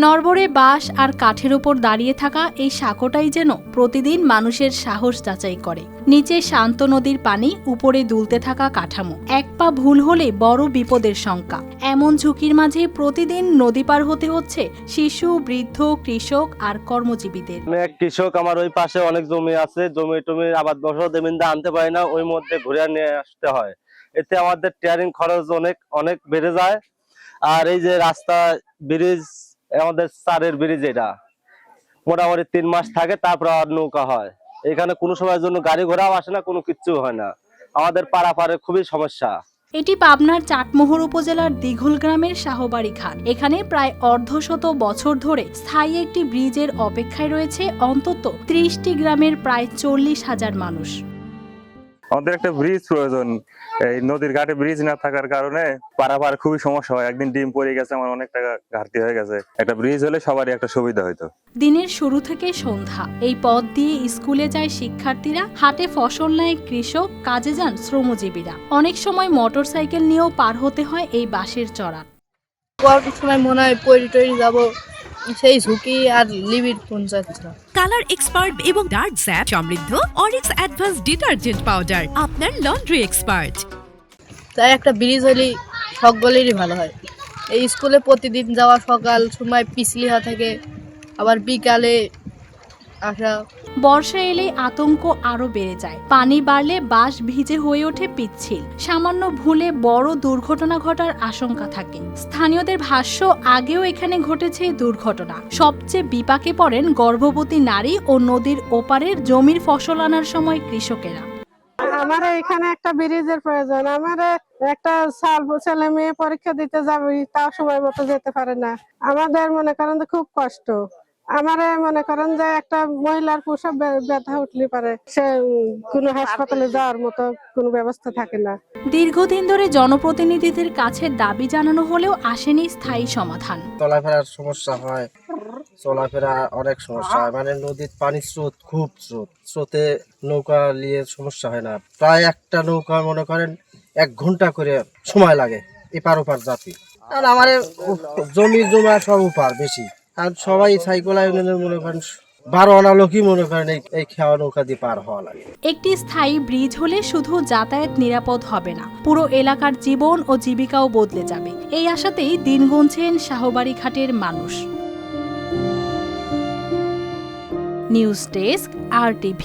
নড়বড়ে বাঁশ আর কাঠের ওপর দাঁড়িয়ে থাকা এই সাঁকোটাই যেন প্রতিদিন মানুষের সাহস যাচাই করে। নিচে শান্ত নদীর পানি, উপরে দুলতে থাকা কাঠামো, এক পা ভুল হলে বড় বিপদের শঙ্কা। এমন ঝুঁকির মাঝে প্রতিদিন নদী পার হতে হচ্ছে শিশু, বৃদ্ধ, কৃষক আর কর্মজীবীদের। আমি এক কৃষক, আমার ওই পাশে অনেক জমি আছে, জমি টমি আবাদ বসত জমিন্দা আনতে পারি না, ওই মধ্যে ঘুরে নিয়ে আসতে হয়। এতে আমাদের টিয়ারিং খরচ অনেক বেড়ে যায়। আর এই যে রাস্তা, ব্রিজ, আমাদের চারের ব্রিজ, এটা মোটামুটি 3 মাস থাকে, তারপর আর নৌকা হয়। এখানে কোনো সময়ের জন্য গাড়ি ঘোড়াও আসে না, কোনো কিচ্ছু হয় না। আমাদের পারাপারে খুবই সমস্যা। এটি পাবনার চাটমোহর উপজেলার দিঘল গ্রামের শাহবাড়ি ঘাট। এখানে প্রায় অর্ধশত বছর ধরে স্থায়ী একটি ব্রিজের অপেক্ষায় রয়েছে অন্তত 30টি গ্রামের প্রায় 40,000 মানুষ। আমাদের একটা ব্রিজ প্রয়োজন। এই নদীর ঘাটে ব্রিজ না থাকার কারণে পারাপার খুবই সমস্যা হয়। একদিন ডিম পড়ে গেছে, আমার অনেক টাকা ঘাটতি হয়ে গেছে। একটা ব্রিজ হলে সবারই একটা সুবিধা হতো। দিনের শুরু থেকে সন্ধ্যা এই পথ দিয়ে স্কুলে যায় শিক্ষার্থীরা, হাটে ফসল নেয় কৃষক, কাজে যান শ্রমজীবীরা। অনেক সময় মোটরসাইকেল নিয়েও পার হতে হয় এই বাঁশের চড়া। সময় মনে হয় পরি যাবো, সেই ঝুঁকি আর লিমিট পৌঁছাচ্ছে না। কালার এক্সপার্ট এবং ডার্ক স্যাপ সমৃদ্ধ অরিক্স অ্যাডভান্স ডিটারজেন্ট পাউডার, আপনার লন্ড্রি এক্সপার্ট। তাই একটা ব্রিজ হলেই সকলেরই ভালো হয়। এই স্কুলে প্রতিদিন যাওয়া, সকাল সময় পিছলি হওয়া থেকে আবার বিকালে আসা। বর্ষা এলে আতঙ্ক আরো বেড়ে যায়। পানি বাড়লে বাঁশ ভিজে হয়ে ওঠে পিচ্ছিল। সামান্য ভুলে বড় দুর্ঘটনা ঘটার আশঙ্কা থাকে। স্থানীয়দের ভাষ্য, আগেও এখানে ঘটেছে দুর্ঘটনা। সবচেয়ে বিপাকে পড়েন গর্ভবতী নারী ও নদীর ওপারের জমির ফসল আনার সময় কৃষকেরা। আমার এখানে একটা ব্রিজের প্রয়োজন। আমার একটা ছেলে মেয়ে পরীক্ষা দিতে যাবে, তাও সময় মতো যেতে পারে না। আমাদের মনে করেন যে খুব কষ্ট। আমার মনে করেন যে একটা মহিলার প্রসব ব্যথা উঠলে পারে, সে কোনো হাসপাতালে যাওয়ার মতো কোনো ব্যবস্থা থাকে না। দীর্ঘদিন ধরে জনপ্রতিনিধিদের কাছে দাবি জানানো হলেও আসেনি স্থায়ী সমাধান। চলাফেরার সমস্যা হয়, চলাফেরা অনেক সমস্যা হয়। মানে নদীর পানির স্রোত খুব স্রোতে নৌকা নিয়ে সমস্যা হয় না। প্রায় একটা নৌকা মনে করেন 1 ঘন্টা করে সময় লাগে এপার ওপার যাতে। আর আমার জমি জমা সব উপার বেশি, আর সবাই সাইকেল আইনের মনে করেন 12 আনা লোকই মনে করেন এই খেওয়া নৌকা দিয়ে পার হওয়া লাগে। একটি স্থায়ী ব্রিজ হলে শুধু যাতায়াত নিরাপদ হবে না, পুরো এলাকার জীবন ও জীবিকাও বদলে যাবে। এই আশাতেই দিন গুনছেন শাহবাড়ি ঘাটের মানুষ। News desk, RTV।